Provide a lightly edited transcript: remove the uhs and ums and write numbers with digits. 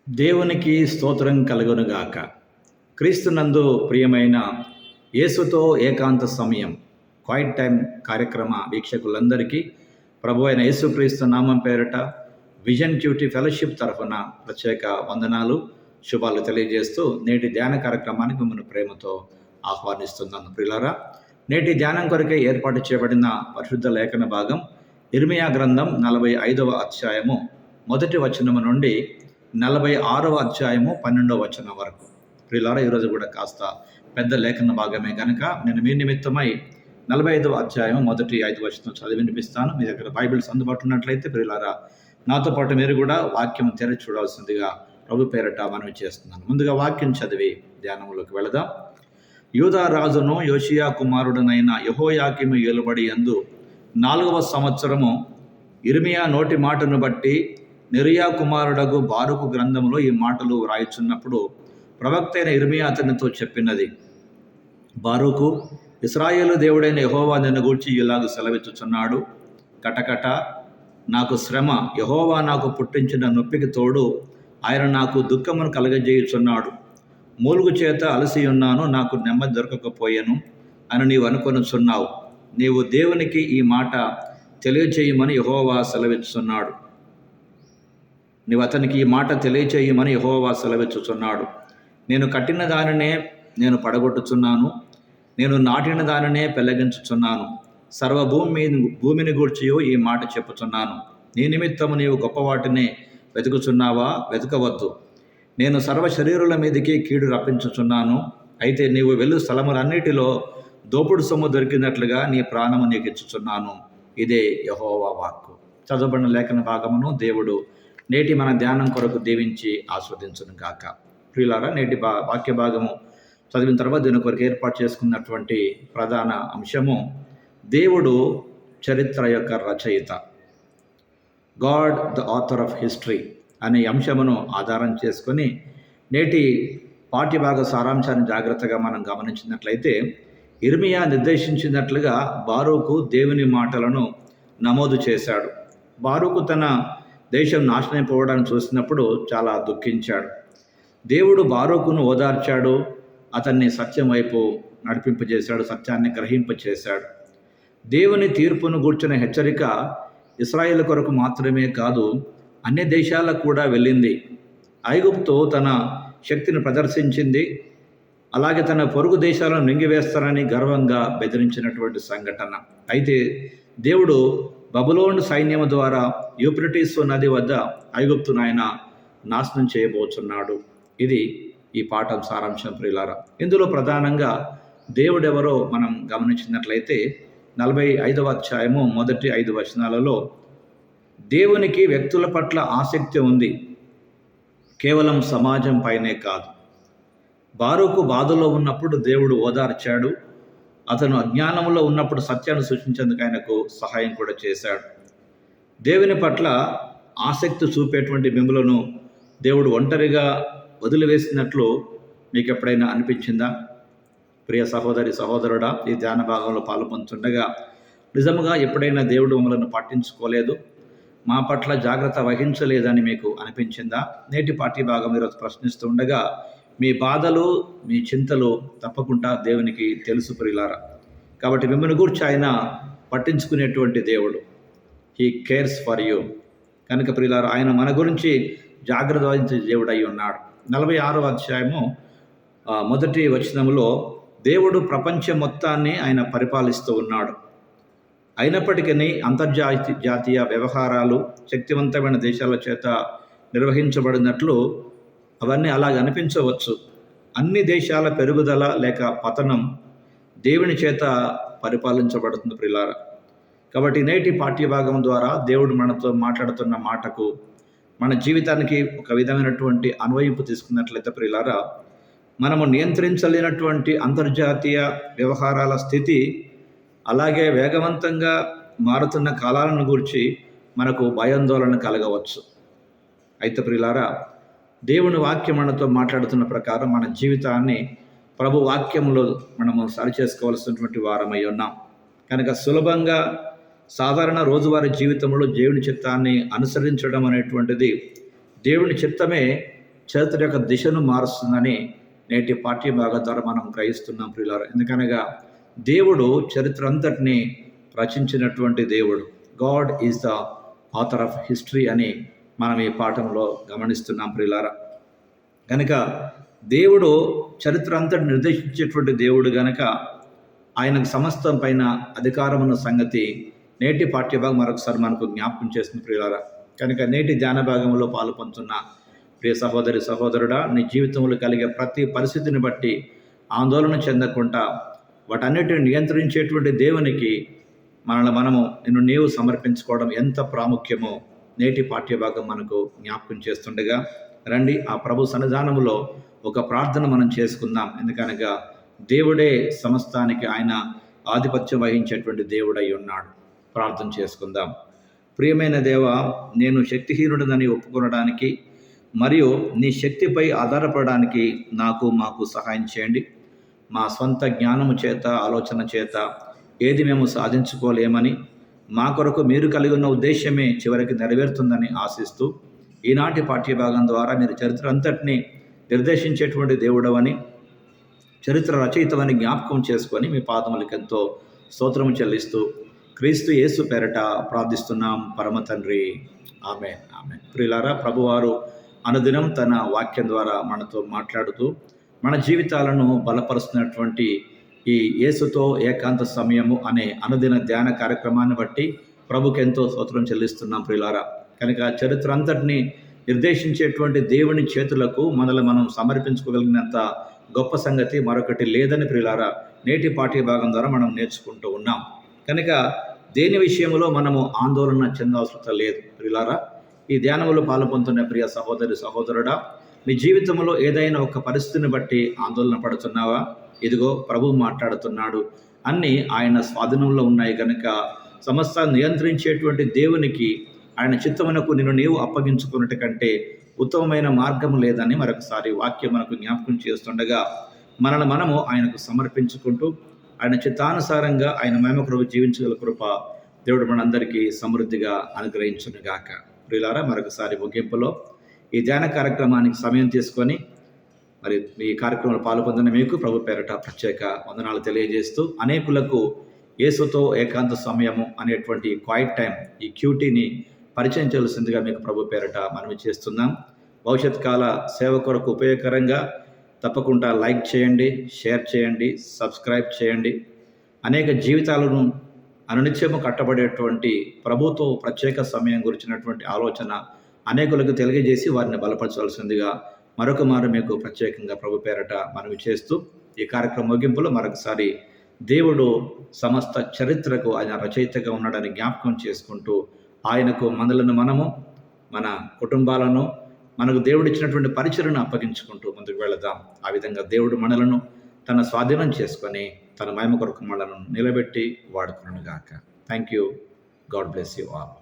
దేవునికి స్తోత్రం కలుగునుగాక. క్రీస్తునందు ప్రియమైన యేసుతో ఏకాంత సమయం క్వైట్ టైం కార్యక్రమ వీక్షకులందరికీ ప్రభు అయిన యేసుక్రీస్తు నామం పేరిట విజన్ క్యూటీ ఫెలోషిప్ తరఫున ప్రత్యేక వందనాలు, శుభాలు తెలియజేస్తూ నేటి ధ్యాన కార్యక్రమానికి మిమ్మల్ని ప్రేమతో ఆహ్వానిస్తున్నాను. ప్రియులారా, నేటి ధ్యానం కొరకే ఏర్పాటు చేయబడిన పరిశుద్ధ లేఖన భాగం ఇర్మియా గ్రంథం 45వ అధ్యాయము 1వ వచనము నుండి 46వ అధ్యాయము 12వ వచనం వరకు. ప్రియులారా, ఈరోజు కూడా కాస్త పెద్ద లేఖన భాగమే కనుక నేను మీ నిమిత్తమై 45వ అధ్యాయం 1-5 వచనం చదివి వినిపిస్తాను. మీ దగ్గర బైబిల్స్ అందుబాటులో ఉన్నట్లయితే ప్రియులారా, నాతో పాటు మీరు కూడా వాక్యం తెరచి చూడాల్సిందిగా ప్రభు పేరట మనవి చేస్తున్నాను. ముందుగా వాక్యం చదివి ధ్యానంలోకి వెళదాం. యూదా రాజును యోషియా కుమారుడనైన యెహోయాకీము ఏలుబడి యందు 4వ సంవత్సరము ఇర్మియా నోటి మాటను బట్టి నెరియా కుమారుడగు బారుకు గ్రంథంలో ఈ మాటలు వ్రాయిచున్నప్పుడు ప్రవక్త అయిన ఇర్మియా అతనితో చెప్పినది: బారూకు, ఇశ్రాయేలు దేవుడైన యెహోవా నిన్ను గూర్చి ఇలాగ సెలవిచ్చుచున్నాడు. కటకట, నాకు శ్రమ, యెహోవా నాకు పుట్టించిన నొప్పికి తోడు ఆయన నాకు దుఃఖమును కలగజేయుచున్నాడు. మూలుగు చేత అలసి ఉన్నాను, నాకు నెమ్మది దొరకకపోయాను అని నీవు అనుకొనుచున్నావు. నీవు దేవునికి ఈ మాట తెలియచేయమని యెహోవా సెలవిచ్చుచున్నాడు. నీవు అతనికి ఈ మాట తెలియచేయమని యెహోవా సెలవిచ్చుచున్నాడు. నేను కట్టిన దానినే నేను పడగొట్టుచున్నాను, నేను నాటిన దానినే పెళ్లగించుచున్నాను. భూమిని గూర్చి ఈ మాట చెప్పుచున్నాను. నీ నిమిత్తము నీవు గొప్ప వాటిని వెతుకుచున్నావా? వెతకవద్దు. నేను సర్వ శరీరుల మీదకి కీడు రప్పించుచున్నాను. అయితే నీవు వెళ్ళు స్థలములన్నిటిలో దోపుడు సొమ్ము దొరికినట్లుగా నీ ప్రాణము నీకు ఇచ్చుచున్నాను. ఇదే యెహోవా వాక్కు. చదవబడిన లేఖన భాగమును దేవుడు నేటి మన ధ్యానం కొరకు దీవించి ఆస్వాదించును గాక. ప్రియులారా, నేటి వాక్య భాగము చదివిన తర్వాత దీని కొరకు ఏర్పాటు చేసుకున్నటువంటి ప్రధాన అంశము దేవుడు చరిత్ర యొక్క రచయిత, God the author of history అనే అంశమును ఆధారం చేసుకొని నేటి పాఠ్యభాగ సారాంశాన్ని జాగ్రత్తగా మనం గమనించినట్లయితే, ఇర్మియా నిర్దేశించినట్లుగా బారూకు దేవుని మాటలను నమోదు చేశాడు. బారూకు తన దేశం నాశనమైపోవడాన్ని చూసినప్పుడు చాలా దుఃఖించాడు. దేవుడు బారూకును ఓదార్చాడు, అతన్ని సత్యం వైపు నడిపింపజేశాడు, సత్యాన్ని గ్రహింపచేశాడు. దేవుని తీర్పును గూర్చిన హెచ్చరిక ఇశ్రాయేలు కొరకు మాత్రమే కాదు, అన్ని దేశాలకు కూడా వెళ్ళింది. ఐగుప్తు తన శక్తిని ప్రదర్శించింది, అలాగే తన పొరుగు దేశాలను మింగివేస్తారని గర్వంగా బెదిరించినటువంటి సంఘటన. అయితే దేవుడు బబులోను సైన్యము ద్వారా యూఫ్రటీస్ నది వద్ద ఐగుప్తును ఆయన నాశనం చేయబోతున్నాడు. ఇది ఈ పాఠం సారాంశం. ప్రియులారా, ఇందులో ప్రధానంగా దేవుడెవరో మనం గమనించినట్లయితే 45వ అధ్యాయము 1-5 వచనాలలో దేవునికి వ్యక్తుల పట్ల ఆసక్తి ఉంది, కేవలం సమాజం పైనే కాదు. బారూకు బాధలో ఉన్నప్పుడు దేవుడు ఓదార్చాడు. అతను అజ్ఞానంలో ఉన్నప్పుడు సత్యాన్ని సూచించేందుకు ఆయనకు సహాయం కూడా చేశాడు. దేవుని పట్ల ఆసక్తి చూపేటువంటి మిమ్ములను దేవుడు ఒంటరిగా వదిలివేసినట్లు మీకు ఎప్పుడైనా అనిపించిందా? ప్రియ సహోదరి సహోదరుడా, ఈ ధ్యాన భాగంలో పాల్పొందుతుండగా నిజముగా ఎప్పుడైనా దేవుడు మమ్మల్ని పట్టించుకోలేదు, మా పట్ల జాగ్రత్త వహించలేదని మీకు అనిపించిందా? నేటి పాఠ్య భాగం ఈరోజు ప్రశ్నిస్తూ ఉండగా మీ బాధలు, మీ చింతలు తప్పకుండా దేవునికి తెలుసు ప్రియులారా. కాబట్టి మిమ్మల్ని గురించి ఆయన పట్టించుకునేటువంటి దేవుడు. He cares for you. కనుక ప్రియులారా, ఆయన మన గురించి జాగ్రత్త వహించే దేవుడు అయి ఉన్నాడు. 46వ అధ్యాయము 1వ వచనములో దేవుడు ప్రపంచం మొత్తాన్ని ఆయన పరిపాలిస్తూ ఉన్నాడు. అయినప్పటికీ అంతర్జాతీయ వ్యవహారాలు శక్తివంతమైన దేశాల చేత నిర్వహించబడినట్లు అవన్నీ అలాగే అనిపించవచ్చు. అన్ని దేశాల పెరుగుదల లేక పతనం దేవుని చేత పరిపాలించబడుతుంది ప్రియులారా. కాబట్టి నేటి పాఠ్యభాగం ద్వారా దేవుడు మనతో మాట్లాడుతున్న మాటకు మన జీవితానికి ఒక విధమైనటువంటి అన్వయింపు తీసుకున్నట్లయితే ప్రియులారా, మనము నియంత్రించలేనటువంటి అంతర్జాతీయ వ్యవహారాల స్థితి, అలాగే వేగవంతంగా మారుతున్న కాలాలను గురించి మనకు భయాందోళన కలగవచ్చు. అయితే ప్రియులారా, దేవుని వాక్యం మనతో మాట్లాడుతున్న ప్రకారం మన జీవితాన్ని ప్రభు వాక్యంలో మనము సరిచేసుకోవాల్సినటువంటి వారమై ఉన్నాం. కనుక సులభంగా సాధారణ రోజువారీ జీవితంలో దేవుని చిత్తాన్ని అనుసరించడం అనేటువంటిది దేవుని చిత్తమే. చరిత్ర యొక్క దిశను మారుస్తుందని నేటి పాఠ్య భాగం ద్వారా మనం గ్రహిస్తున్నాం ప్రియులారా. ఎందుకనగా దేవుడు చరిత్ర అంతటిని రచించినటువంటి దేవుడు. God is the author of history అని మనం ఈ పాఠంలో గమనిస్తున్నాం ప్రియులారా. కనుక దేవుడు చరిత్ర అంతటి నిర్దేశించేటువంటి దేవుడు గనక ఆయనకు సమస్తం పైన అధికారం ఉన్న సంగతి నేటి పాఠ్యభాగం మరొకసారి మనకు జ్ఞాపకం చేస్తుంది ప్రియులారా. కనుక నేటి ధ్యాన భాగంలో పాల్పొందుతున్న ప్రియ సహోదరి సహోదరుడా, నీ జీవితంలో కలిగే ప్రతి పరిస్థితిని బట్టి ఆందోళన చెందకుండా వాటన్నిటిని నియంత్రించేటువంటి దేవునికి మనము నిన్ను నీవు సమర్పించుకోవడం ఎంత ప్రాముఖ్యమో నేటి పాఠ్యభాగం మనకు జ్ఞాపకం చేస్తుండగా రండి ఆ ప్రభు సన్నిధానములో ఒక ప్రార్థన మనం చేసుకుందాం. ఎందుకనగా దేవుడే సమస్తానికి ఆయన ఆధిపత్యం వహించేటువంటి దేవుడై ఉన్నాడు. ప్రార్థన చేసుకుందాం. ప్రియమైన దేవ, నేను శక్తిహీనుడినని ఒప్పుకొనడానికి మరియు నీ శక్తిపై ఆధారపడడానికి మాకు సహాయం చేయండి. మా సొంత జ్ఞానము చేత ఆలోచన చేత ఏది మేము సాధించుకోలేమని, మా కొరకు మీరు కలిగి ఉన్న ఉద్దేశమే చివరికి నెరవేరుతుందని ఆశిస్తూ ఈనాటి పాఠ్యభాగం ద్వారా మీరు చరిత్ర అంతటినీ నిర్దేశించేటువంటి దేవుడవని, చరిత్ర రచయితవని జ్ఞాపకం చేసుకొని మీ పాదములకు ఎంతో స్తోత్రము చెల్లిస్తూ క్రీస్తు యేసు పేరట ప్రార్థిస్తున్నాం పరమ తండ్రి. ఆమేన్, ఆమేన్. ప్రియులారా, ప్రభువారు అనుదినం తన వాక్యం ద్వారా మనతో మాట్లాడుతూ మన జీవితాలను బలపరుస్తున్నటువంటి ఈ యేసుతో ఏకాంత సమయము అనే అనుదిన ధ్యాన కార్యక్రమాన్ని బట్టి ప్రభుకి ఎంతో స్తోత్రం చెల్లిస్తున్నాం ప్రియులారా. కనుక చరిత్ర అంతటినీ నిర్దేశించేటువంటి దేవుని చేతులకు మనల్ని మనం సమర్పించుకోగలిగినంత గొప్ప సంగతి మరొకటి లేదని ప్రియులారా నేటి పాఠ్య భాగం ద్వారా మనం నేర్చుకుంటూ ఉన్నాం. కనుక దేని విషయంలో మనము ఆందోళన చెందాల్సిన లేదు ప్రియులారా. ఈ ధ్యానంలో పాల్పొందుతున్న ప్రియ సహోదరి సహోదరుడా, నీ జీవితంలో ఏదైనా ఒక పరిస్థితిని బట్టి ఆందోళన పడుతున్నావా? ఇదిగో ప్రభు మాట్లాడుతున్నాడు. అన్నీ ఆయన స్వాధీనంలో ఉన్నాయి కనుక సమస్తాన్ని నియంత్రించేటువంటి దేవునికి ఆయన చిత్తమునకు నిన్ను నీవు అప్పగించుకున్నట్టు కంటే ఉత్తమమైన మార్గం లేదని మరొకసారి వాక్యం మనకు జ్ఞాపకం చేస్తుండగా మనము ఆయనకు సమర్పించుకుంటూ ఆయన చిత్తానుసారంగా ఆయన మహిమ కొరకు జీవించగల కృప దేవుడు మనందరికీ సమృద్ధిగా అనుగ్రహించునుగాక. ప్రియులారా, మరొకసారి ముగింపులో ఈ ధ్యాన కార్యక్రమానికి సమయం తీసుకొని మరి ఈ కార్యక్రమంలో పాల్పొందిన మీకు ప్రభు పేరట ప్రత్యేక వందనాలు తెలియజేస్తూ అనేకులకు యేసుతో ఏకాంత సమయము అనేటువంటి క్వైట్ టైం, ఈ క్యూటీని పరిచయం చేయాల్సిందిగా మీకు ప్రభు పేరట మనవి చేస్తున్నాం. భవిష్యత్ కాల సేవ కొరకు ఉపయోగకరంగా తప్పకుండా లైక్ చేయండి, షేర్ చేయండి, సబ్స్క్రైబ్ చేయండి. అనేక జీవితాలను అనునిత్యము కట్టబడేటువంటి ప్రభుతో ప్రత్యేక సమయం గురించినటువంటి ఆలోచన అనేకులకు తెలియజేసి వారిని బలపరచాల్సిందిగా మరొక మారు మీకు ప్రత్యేకంగా ప్రభు పేరట మనవి చేస్తూ ఈ కార్యక్రమం ముగింపులో మరొకసారి దేవుడు సమస్త చరిత్రకు ఆయన రచయితగా ఉన్నాడని జ్ఞాపకం చేసుకుంటూ ఆయనకు మనము మన కుటుంబాలను మనకు దేవుడు ఇచ్చినటువంటి పరిచయను అప్పగించుకుంటూ ముందుకు వెళదాం. ఆ విధంగా దేవుడు మనలను తన స్వాధీనం చేసుకొని తన మహిమ కొరకు మనలను నిలబెట్టి వాడుకునుగాక. Thank you. God bless you all.